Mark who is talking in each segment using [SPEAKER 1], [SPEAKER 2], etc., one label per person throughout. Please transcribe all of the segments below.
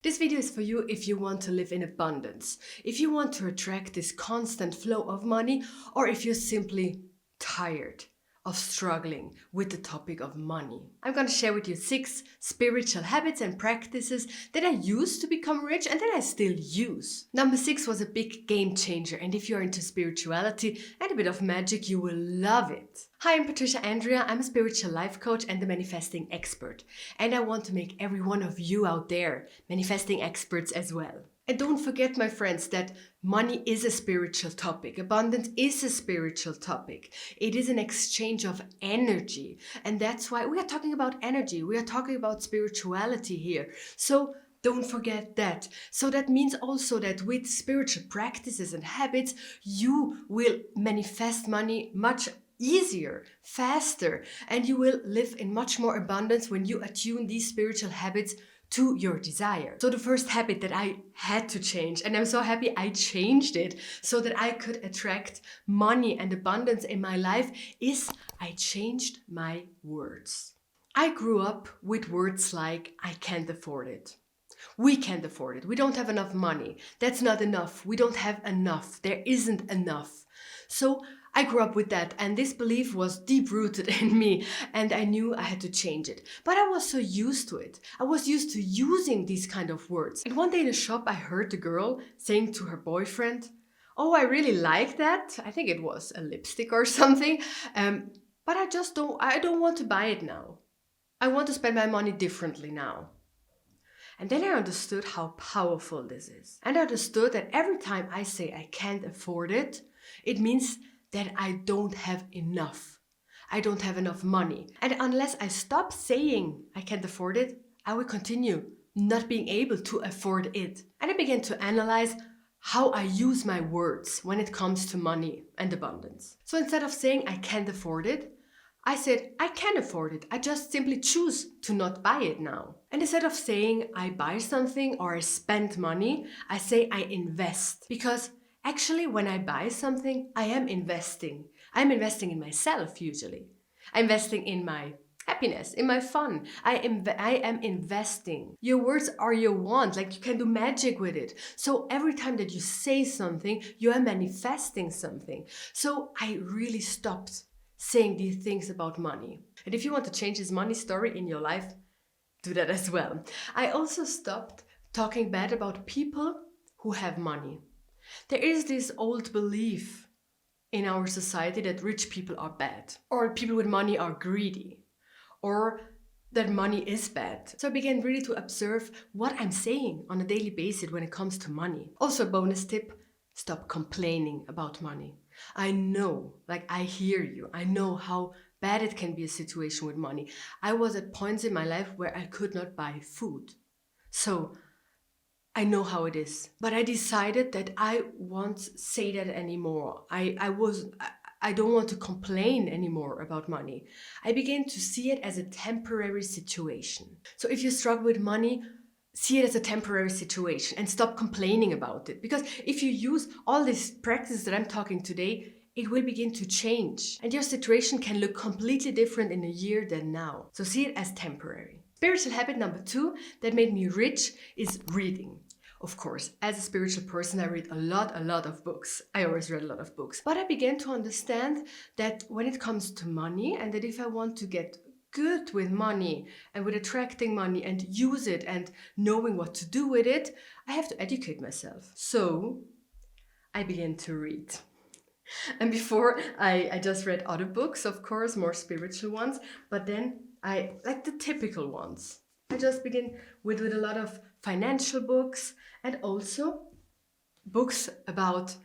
[SPEAKER 1] This video is for you if you want to live in abundance, if you want to attract this constant flow of money, or if you're simply tired of struggling with the topic of money. I'm going to share with you 6 spiritual habits and practices that I used to become rich and that I still use. Number 6 was a big game changer, and if you're into spirituality and a bit of magic, you will love it. Hi, I'm Patricia Andrea. I'm a spiritual life coach and a manifesting expert. And I want to make every one of you out there manifesting experts as well. And don't forget, my friends, that money is a spiritual topic. Abundance is a spiritual topic. It is an exchange of energy. And that's why we are talking about energy. We are talking about spirituality here. So don't forget that. So that means also that with spiritual practices and habits, you will manifest money much easier, faster, and you will live in much more abundance when you attune these spiritual habits to your desire. So the first habit that I had to change, and I'm so happy I changed it so that I could attract money and abundance in my life, is I changed my words. I grew up with words like, I can't afford it. We can't afford it. We don't have enough money. That's not enough. We don't have enough. There isn't enough. So I grew up with that, and this belief was deep-rooted in me, and I knew I had to change it. But I was so used to it. I was used to using these kind of words. And one day in a shop, I heard the girl saying to her boyfriend, "Oh, I really like that." I think it was a lipstick or something. But I don't want to buy it now. I want to spend my money differently now. And then I understood how powerful this is. And I understood that every time I say I can't afford it, it means that I don't have enough. I don't have enough money. And unless I stop saying I can't afford it, I will continue not being able to afford it. And I began to analyze how I use my words when it comes to money and abundance. So instead of saying I can't afford it, I said I can afford it. I just simply choose to not buy it now. And instead of saying I buy something or I spend money, I say I invest. Because actually, when I buy something, I am investing. I'm investing in myself usually. I'm investing in my happiness, in my fun. I am investing. Your words are your wand, like you can do magic with it. So every time that you say something, you are manifesting something. So I really stopped saying these things about money. And if you want to change this money story in your life, do that as well. I also stopped talking bad about people who have money. There is this old belief in our society that rich people are bad, or people with money are greedy, or that money is bad. So I began really to observe what I'm saying on a daily basis when it comes to money. Also, a bonus tip, stop complaining about money. I know, I hear you. I know how bad it can be a situation with money. I was at points in my life where I could not buy food. So I know how it is, but I decided that I won't say that anymore. I don't want to complain anymore about money. I began to see it as a temporary situation. So if you struggle with money, see it as a temporary situation and stop complaining about it. Because if you use all these practices that I'm talking today, it will begin to change. And your situation can look completely different in a year than now. So see it as temporary. Spiritual habit number 2 that made me rich is reading. Of course, as a spiritual person, I read a lot of books. I always read a lot of books. But I began to understand that when it comes to money, and that if I want to get good with money and with attracting money and use it and knowing what to do with it, I have to educate myself. So I began to read. And before, I just read other books, of course, more spiritual ones, but then I like the typical ones. I just begin with a lot of financial books and also books about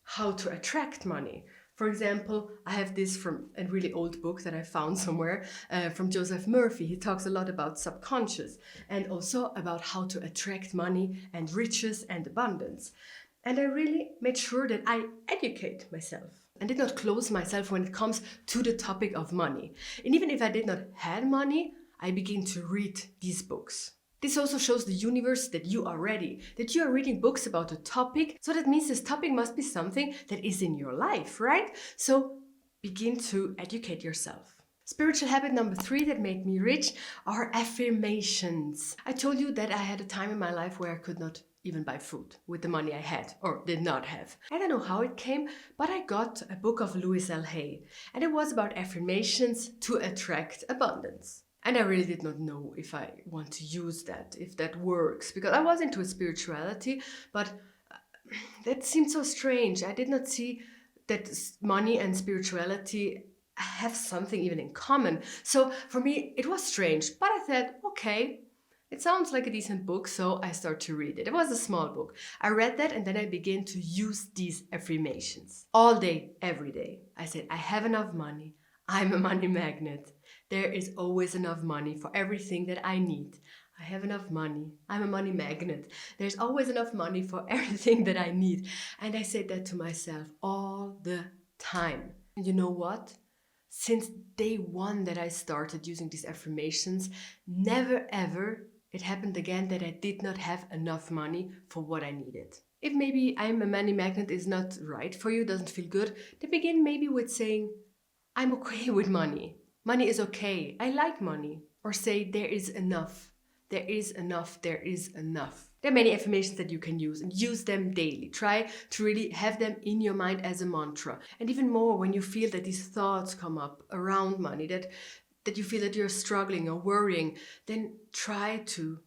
[SPEAKER 1] how to attract money. For example, I have this from a really old book that I found somewhere from Joseph Murphy. He talks a lot about subconscious and also about how to attract money and riches and abundance. And I really made sure that I educate myself and did not close myself when it comes to the topic of money. And even if I did not have money, I begin to read these books. This also shows the universe that you are ready, that you are reading books about a topic. So that means this topic must be something that is in your life, right? So begin to educate yourself. Spiritual habit number 3 that made me rich are affirmations. I told you that I had a time in my life where I could not even buy food with the money I had or did not have. I don't know how it came, but I got a book of Louis L. Hay, and it was about affirmations to attract abundance. And I really did not know if I want to use that, if that works, because I was into spirituality, but that seemed so strange. I did not see that money and spirituality have something even in common. So for me, it was strange. But I said, okay, it sounds like a decent book, so I start to read it. It was a small book. I read that and then I began to use these affirmations all day, every day. I said, I have enough money. I'm a money magnet. There is always enough money for everything that I need. I have enough money. I'm a money magnet. There's always enough money for everything that I need. And I said that to myself all the time. And you know what? Since day one that I started using these affirmations, never ever it happened again that I did not have enough money for what I needed. If maybe I'm a money magnet is not right for you, doesn't feel good, then begin maybe with saying, I'm okay with money. Money is okay. I like money. Or say, there is enough. There is enough. There is enough. There are many affirmations that you can use and use them daily. Try to really have them in your mind as a mantra. And even more when you feel that these thoughts come up around money, that you feel that you're struggling or worrying, then try to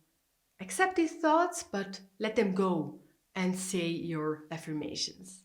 [SPEAKER 1] accept these thoughts, but let them go and say your affirmations.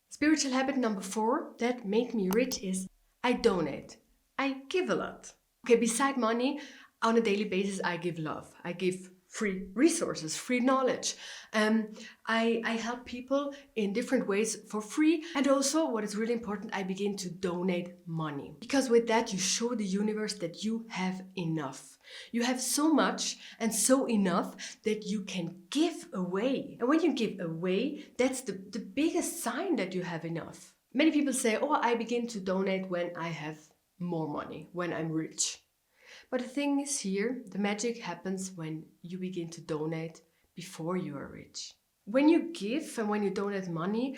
[SPEAKER 1] Spiritual habit number 4 that made me rich is I donate. I give a lot. Okay, beside money, on a daily basis, I give love. I give free resources, free knowledge. I help people in different ways for free. And also, what is really important, I begin to donate money. Because with that, you show the universe that you have enough. You have so much and so enough that you can give away. And when you give away, that's the biggest sign that you have enough. Many people say, oh, I begin to donate when I have more money, when I'm rich. But the thing is here, the magic happens when you begin to donate before you are rich. When you give and when you donate money,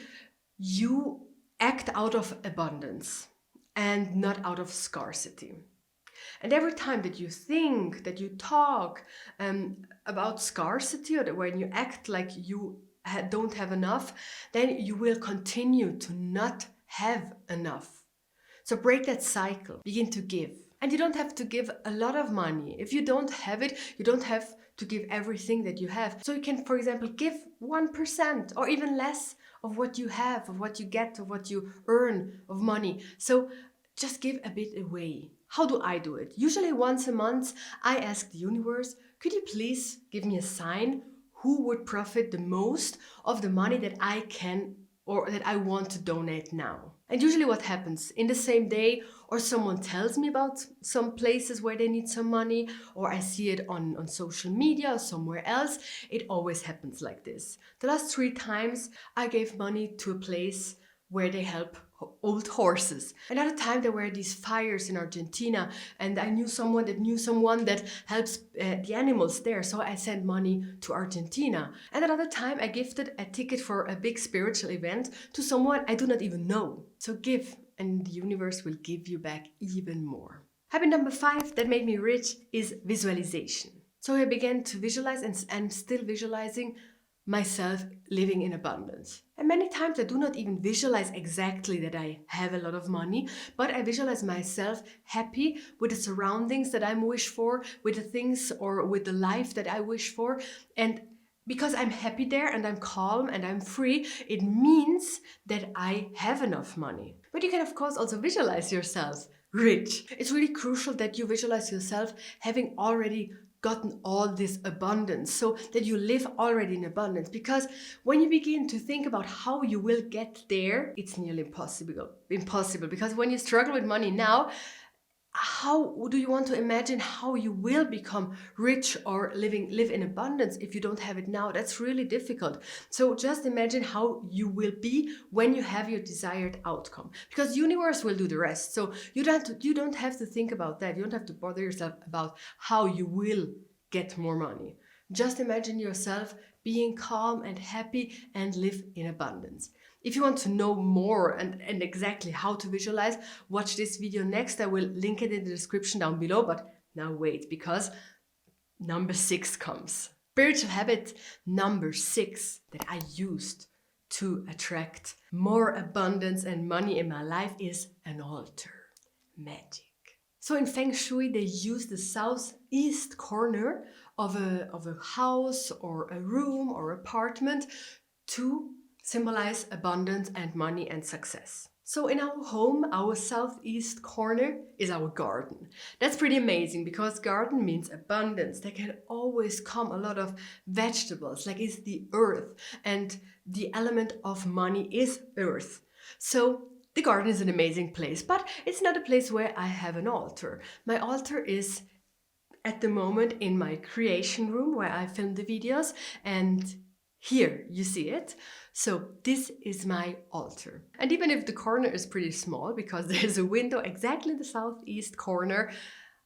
[SPEAKER 1] you act out of abundance and not out of scarcity. And every time that you think, that you talk about scarcity, or that when you act like you don't have enough, then you will continue to not have enough. So break that cycle, begin to give. And you don't have to give a lot of money. If you don't have it, you don't have to give everything that you have. So you can, for example, give 1% or even less of what you have, of what you get, of what you earn of money. So just give a bit away. How do I do it? Usually once a month, I ask the universe, could you please give me a sign who would profit the most of the money that I can or that I want to donate now? And usually what happens in the same day, or someone tells me about some places where they need some money, or I see it on social media or somewhere else, it always happens like this. The last 3 times I gave money to a place where they help old horses. Another time there were these fires in Argentina, and I knew someone that helps the animals there, so I sent money to Argentina. And another time I gifted a ticket for a big spiritual event to someone I do not even know. So give, and the universe will give you back even more. Habit number 5 that made me rich is visualization. So I began to visualize, and I'm still visualizing myself living in abundance. And many times I do not even visualize exactly that I have a lot of money, but I visualize myself happy with the surroundings that I wish for, with the things or with the life that I wish for. And because I'm happy there and I'm calm and I'm free, it means that I have enough money. But you can of course also visualize yourself rich. It's really crucial that you visualize yourself having already gotten all this abundance, so that you live already in abundance. Because when you begin to think about how you will get there, it's nearly impossible. Because when you struggle with money now, how do you want to imagine how you will become rich or live in abundance if you don't have it now? That's really difficult. So just imagine how you will be when you have your desired outcome, because the universe will do the rest. So you don't have to think about that. You don't have to bother yourself about how you will get more money. Just imagine yourself being calm and happy and live in abundance. If you want to know more and exactly how to visualize, watch this video next. I will link it in the description down below. But now wait, because number 6 comes. Spiritual habit number 6 that I used to attract more abundance and money in my life is an altar. Magic. So in Feng Shui, they use the southeast corner of a house or a room or apartment to symbolize abundance and money and success. So in our home, our southeast corner is our garden. That's pretty amazing because garden means abundance. There can always come a lot of vegetables, like it's the earth, and the element of money is earth. So the garden is an amazing place, but it's not a place where I have an altar. My altar is at the moment in my creation room where I film the videos, and here you see it. So this is my altar. And even if the corner is pretty small because there's a window exactly in the southeast corner,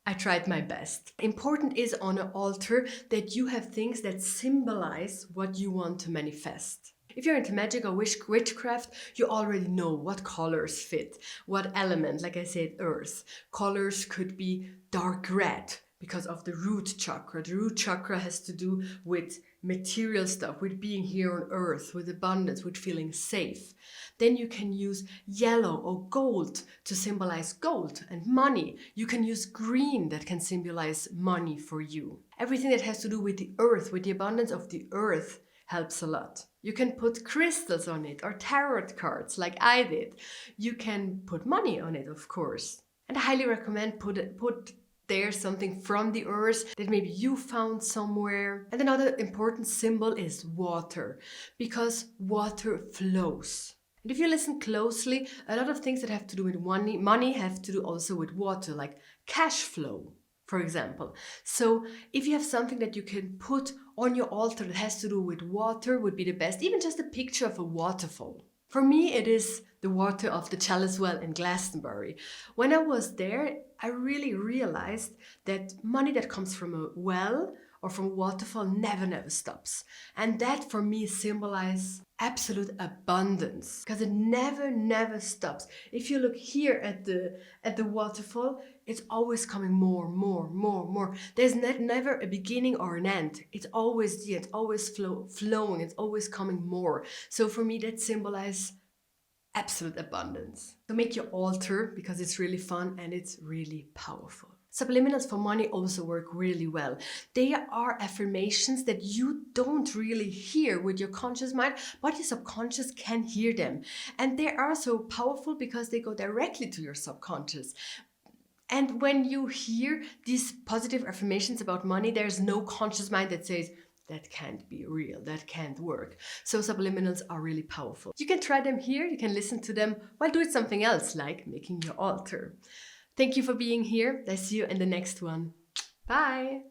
[SPEAKER 1] I tried my best. Important is on an altar that you have things that symbolize what you want to manifest. If you're into magic or witchcraft, you already know what colors fit, what element, like I said, earth. Colors could be dark red because of the root chakra. The root chakra has to do with material stuff, with being here on earth, with abundance, with feeling safe. Then you can use yellow or gold to symbolize gold and money. You can use green that can symbolize money for you. Everything that has to do with the earth, with the abundance of the earth, helps a lot. You can put crystals on it or tarot cards like I did. You can put money on it, of course. And I highly recommend put there something from the earth that maybe you found somewhere. And another important symbol is water, because water flows. And if you listen closely, a lot of things that have to do with money have to do also with water, like cash flow, for example. So if you have something that you can put on your altar that has to do with water, would be the best. Even just a picture of a waterfall. For me, it is the water of the Chalice Well in Glastonbury. When I was there, I really realized that money that comes from a well or from a waterfall never stops. And that for me symbolizes absolute abundance, because it never stops. If you look here at the waterfall, it's always coming more. There's never a beginning or an end. It's always the end, always flowing, it's always coming more. So for me, that symbolizes absolute abundance. So make your altar, because it's really fun and it's really powerful. Subliminals for money also work really well. They are affirmations that you don't really hear with your conscious mind, but your subconscious can hear them. And they are so powerful because they go directly to your subconscious. And when you hear these positive affirmations about money, there's no conscious mind that says, that can't be real, that can't work. So subliminals are really powerful. You can try them here, you can listen to them while doing something else, like making your altar. Thank you for being here. I see you in the next one. Bye.